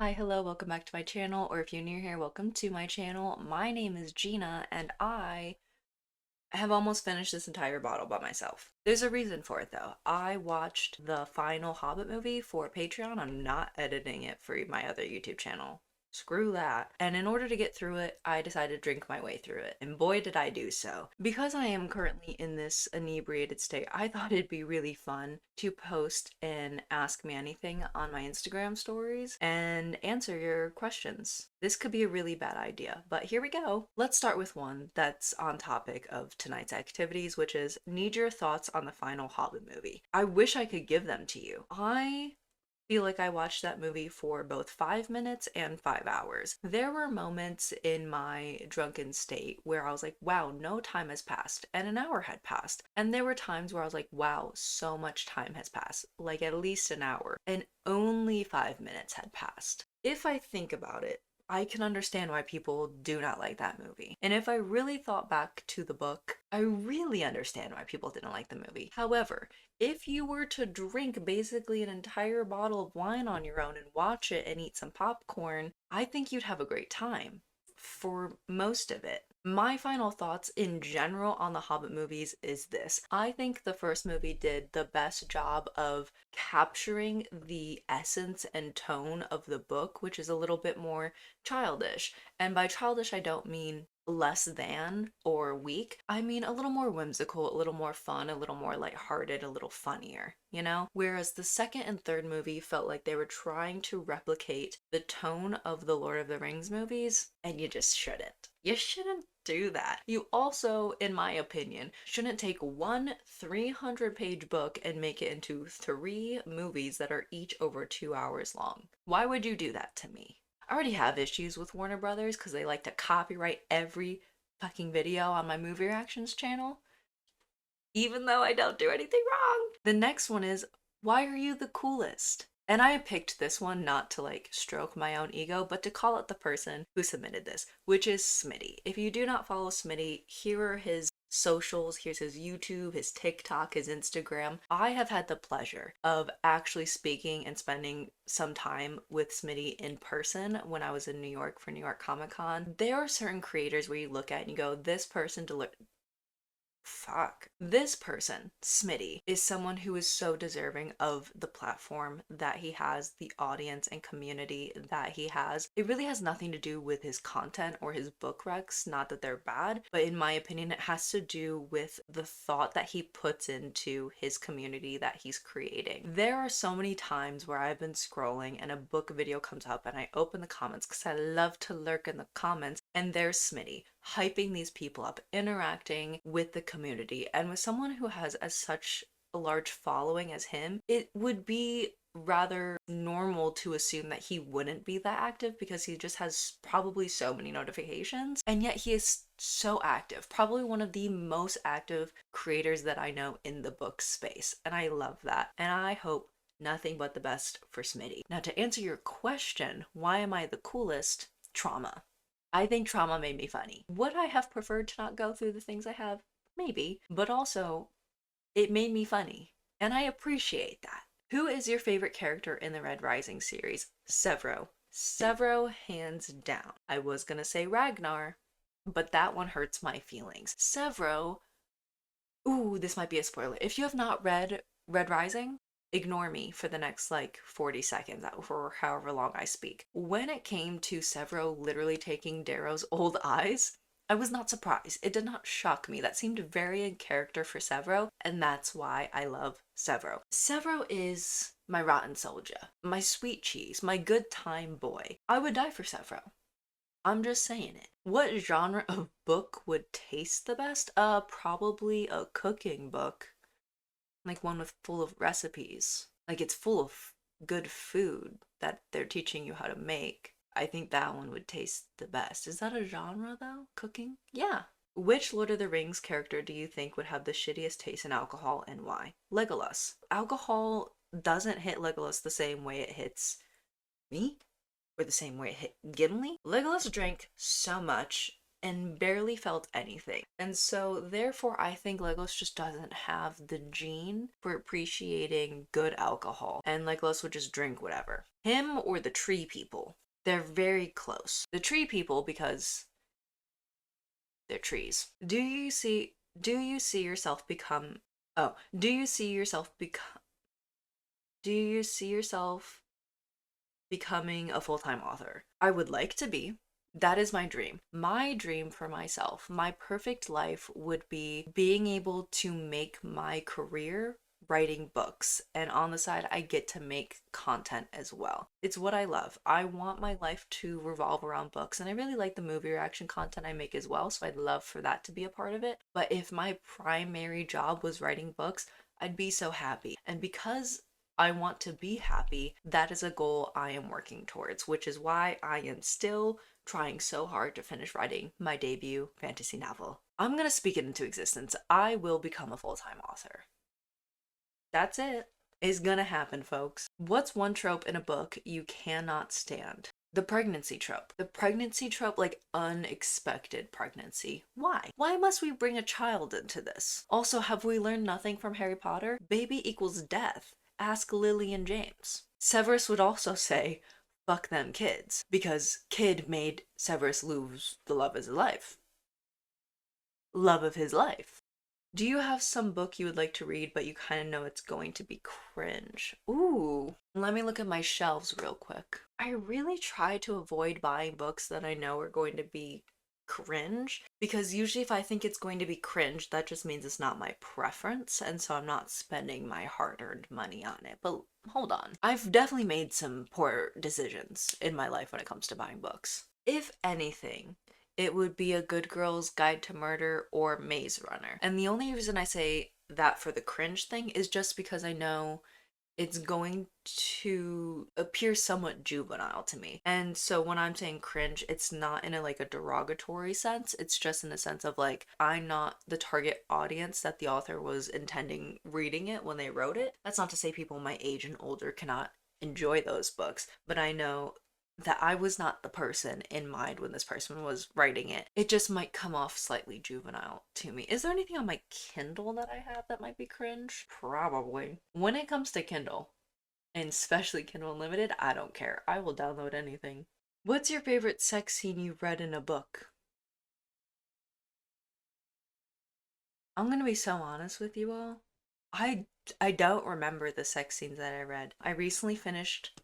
Hi, hello, welcome back to my channel, or if you're new here, welcome to my channel. My name is Gina, and I have almost finished this entire bottle by myself. There's a reason for it though. I watched the final Hobbit movie for Patreon. I'm not editing it for my other YouTube channel. Screw that. And in order to get through it, I decided to drink my way through it. And boy, did I do so. Because I am currently in this inebriated state, I thought it'd be really fun to post and ask me anything on my Instagram stories and answer your questions. This could be a really bad idea, but here we go. Let's start with one that's on topic of tonight's activities, which is need your thoughts on the final Hobbit movie. I wish I could give them to you. I feel like I watched that movie for both 5 minutes and 5 hours. There were moments in my drunken state where I was like, wow, no time has passed, and an hour had passed. And there were times where I was like, wow, so much time has passed, like at least an hour, and only 5 minutes had passed. If I think about it, I can understand why people do not like that movie. And if I really thought back to the book, I really understand why people didn't like the movie. However, if you were to drink basically an entire bottle of wine on your own and watch it and eat some popcorn, I think you'd have a great time for most of it. My final thoughts in general on the Hobbit movies is this. I think the first movie did the best job of capturing the essence and tone of the book, which is a little bit more childish. And by childish, I don't mean less than or weak. I mean a little more whimsical, a little more fun, a little more lighthearted, a little funnier, you know? Whereas the second and third movie felt like they were trying to replicate the tone of the Lord of the Rings movies, and you just shouldn't. You shouldn't do that. You also, in my opinion, shouldn't take one 300-page book and make it into 3 movies that are each over 2 hours long. Why would you do that to me? I already have issues with Warner Brothers because they like to copyright every fucking video on my movie reactions channel, even though I don't do anything wrong. The next one is, why are you the coolest? And I picked this one not to like stroke my own ego, but to call out the person who submitted this, which is Smitty. If you do not follow Smitty, here are his socials. Here's his YouTube, his TikTok, his Instagram. I have had the pleasure of actually speaking and spending some time with Smitty in person when I was in New York for New York Comic Con. There are certain creators where you look at and you go, this person this person, Smitty, is someone who is so deserving of the platform that he has, the audience and community that he has. It really has nothing to do with his content or his book recs, not that they're bad, but in my opinion, it has to do with the thought that he puts into his community that he's creating. There are so many times where I've been scrolling and a book video comes up and I open the comments because I love to lurk in the comments, and there's Smitty hyping these people up, interacting with the community. And with someone who has as such a large following as him, it would be rather normal to assume that he wouldn't be that active because he just has probably so many notifications, and yet he is so active, probably one of the most active creators that I know in the book space, and I love that, and I hope nothing but the best for Smitty. Now, to answer your question, why am I the coolest? Trauma. I think trauma made me funny. Would I have preferred to not go through the things I have? Maybe. But also, it made me funny. And I appreciate that. Who is your favorite character in the Red Rising series? Severo. Severo, hands down. I was gonna say Ragnar, but that one hurts my feelings. Severo, ooh, this might be a spoiler. If you have not read Red Rising, ignore me for the next like 40 seconds for however long I speak. When it came to Severo literally taking Darrow's old eyes, I was not surprised. It did not shock me. That seemed very in character for Severo, and that's why I love Severo. Severo is my rotten soldier, my sweet cheese, my good time boy. I would die for Severo. I'm just saying it. What genre of book would taste the best? Probably a cooking book, like one with full of recipes. Like it's full of good food that they're teaching you how to make. I think that one would taste the best. Is that a genre though? Cooking? Yeah. Which Lord of the Rings character do you think would have the shittiest taste in alcohol and why? Legolas. Alcohol doesn't hit Legolas the same way it hits me, or the same way it hit Gimli. Legolas drank so much and barely felt anything. And so therefore I think Legolas just doesn't have the gene for appreciating good alcohol. And Legolas would just drink whatever. Him or the tree people. They're very close. The tree people, because they're trees. Do you see yourself become oh, do you see yourself becoming a full-time author? I would like to be. That is my dream. My dream for myself, my perfect life would be being able to make my career writing books. And on the side, I get to make content as well. It's what I love. I want my life to revolve around books. And I really like the movie reaction content I make as well. So I'd love for that to be a part of it. But if my primary job was writing books, I'd be so happy. And because I want to be happy, that is a goal I am working towards, which is why I am still trying so hard to finish writing my debut fantasy novel. I'm gonna speak it into existence. I will become a full-time author. That's it. It's gonna happen, folks. What's one trope in a book you cannot stand? The pregnancy trope. The pregnancy trope, like unexpected pregnancy. Why? Why must we bring a child into this? Also, have we learned nothing from Harry Potter? Baby equals death. Ask Lily and James. Severus would also say, fuck them kids, because kid made Severus lose the love of his life. Love of his life. Do you have some book you would like to read, but you kind of know it's going to be cringe? Ooh, let me look at my shelves real quick. I really try to avoid buying books that I know are going to be cringe, because usually if I think it's going to be cringe, that just means it's not my preference, and so I'm not spending my hard-earned money on it. But hold on. I've definitely made some poor decisions in my life when it comes to buying books. If anything, it would be A Good Girl's Guide to Murder or Maze Runner. And the only reason I say that for the cringe thing is just because I know it's going to appear somewhat juvenile to me. And so when I'm saying cringe, it's not in a like a derogatory sense. It's just in the sense of like, I'm not the target audience that the author was intending reading it when they wrote it. That's not to say people my age and older cannot enjoy those books, but I know that I was not the person in mind when this person was writing it. It just might come off slightly juvenile to me. Is there anything on my Kindle that I have that might be cringe? Probably. When it comes to Kindle, and especially Kindle Unlimited, I don't care. I will download anything. What's your favorite sex scene you've read in a book? I'm gonna be so honest with you all. I I don't remember the sex scenes that I read. I recently finished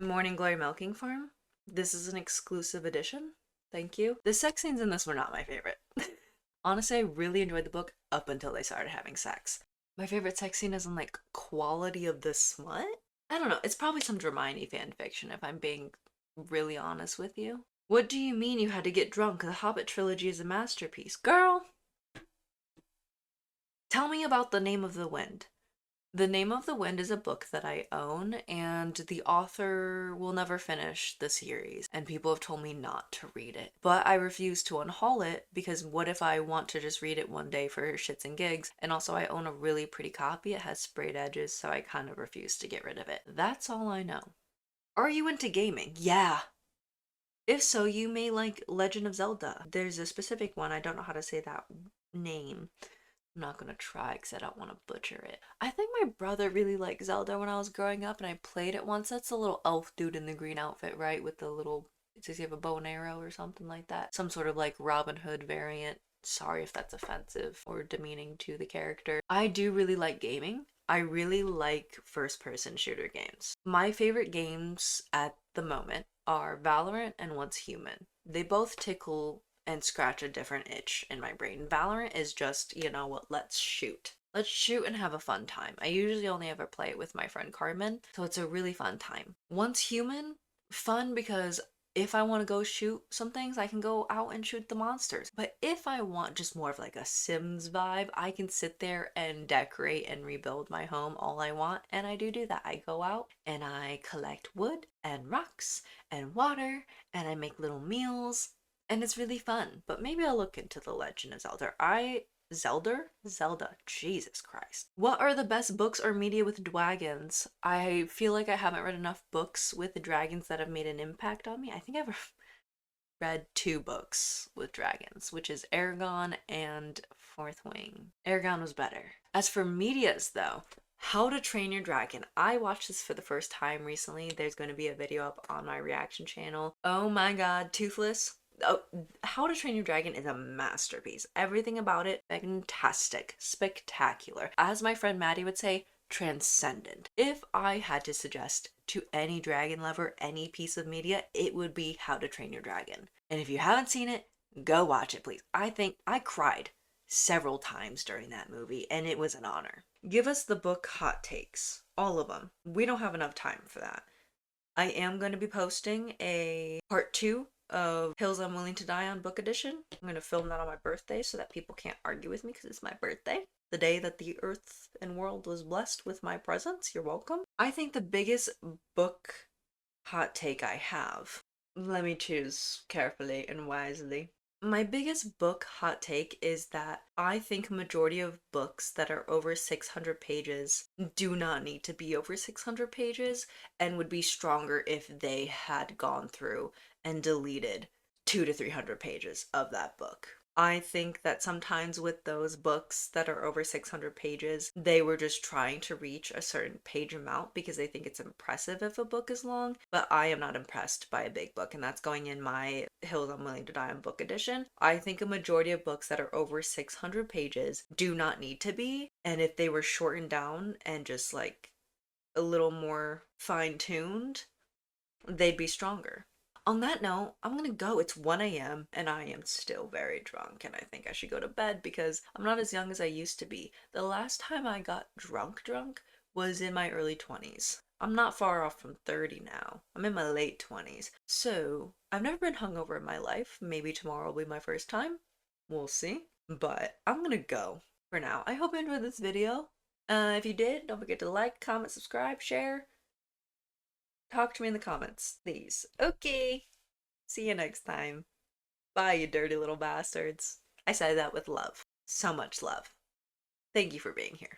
Morning Glory Milking Farm. This is an exclusive edition. Thank you. The sex scenes in this were not my favorite. Honestly, I really enjoyed the book up until they started having sex. My favorite sex scene isn't like quality of the smut. I don't know. It's probably some Hermione fan fiction if I'm being really honest with you. What do you mean you had to get drunk? The Hobbit trilogy is a masterpiece. Girl, tell me about The Name of the Wind. The Name of the Wind is a book that I own, and the author will never finish the series, and people have told me not to read it. But I refuse to unhaul it, because what if I want to just read it one day for shits and gigs? And also I own a really pretty copy. It has sprayed edges, so I kind of refuse to get rid of it. That's all I know. Are you into gaming? Yeah. If so, you may like Legend of Zelda. There's a specific one, I don't know how to say that name. I'm not gonna try because I don't want to butcher it. I think my brother really liked Zelda when I was growing up and I played it once. That's the little elf dude in the green outfit, right? With the little, does he have a bow and arrow or something like that? Some sort of like Robin Hood variant. Sorry if that's offensive or demeaning to the character. I do really like gaming. I really like first person shooter games. My favorite games at the moment are Valorant and Once Human. They both tickle and scratch a different itch in my brain. Valorant is just, you know what, let's shoot. Let's shoot and have a fun time. I usually only ever play it with my friend Carmen, so it's a really fun time. Once Human, fun because if I want to go shoot some things, I can go out and shoot the monsters. But if I want just more of like a Sims vibe, I can sit there and decorate and rebuild my home all I want. And I do that. I go out and I collect wood and rocks and water and I make little meals. And it's really fun. But maybe I'll look into The Legend of Zelda. Zelda. Jesus Christ. What are the best books or media with dragons? I feel like I haven't read enough books with dragons that have made an impact on me. I think I've read 2 books with dragons, which is Eragon and Fourth Wing. Eragon was better. As for medias though, How to Train Your Dragon. I watched this for the first time recently. There's going to be a video up on my reaction channel. Oh my god, Toothless. Oh, How to Train Your Dragon is a masterpiece. Everything about it, fantastic, spectacular. As my friend Maddie would say, transcendent. If I had to suggest to any dragon lover any piece of media, it would be How to Train Your Dragon. And if you haven't seen it, go watch it, please. I think I cried several times during that movie, and it was an honor. Give us the book hot takes, all of them. We don't have enough time for that. I am going to be posting a part 2 of Hills I'm Willing to Die On book edition. I'm going to film that on my birthday so that people can't argue with me because it's my birthday. The day that the earth and world was blessed with my presence. You're welcome. I think the biggest book hot take I have, let me choose carefully and wisely. My biggest book hot take is that I think majority of books that are over 600 pages do not need to be over 600 pages and would be stronger if they had gone through and deleted 2 to 300 pages of that book. I think that sometimes with those books that are over 600 pages, they were just trying to reach a certain page amount because they think it's impressive if a book is long, but I am not impressed by a big book, and that's going in my Hills I'm Willing to Die On book edition. I think a majority of books that are over 600 pages do not need to be, and if they were shortened down and just like a little more fine-tuned, they'd be stronger. On that note, I'm gonna go. It's 1 a.m. and I am still very drunk, and I think I should go to bed because I'm not as young as I used to be. The last time I got drunk was in my early 20s. I'm not far off from 30 now. I'm in my late 20s. So, I've never been hungover in my life. Maybe tomorrow will be my first time. We'll see. But I'm gonna go for now. I hope you enjoyed this video. If you did, don't forget to like, comment, subscribe, share. Talk to me in the comments, please. Okay. See you next time. Bye, you dirty little bastards. I said that with love. So much love. Thank you for being here.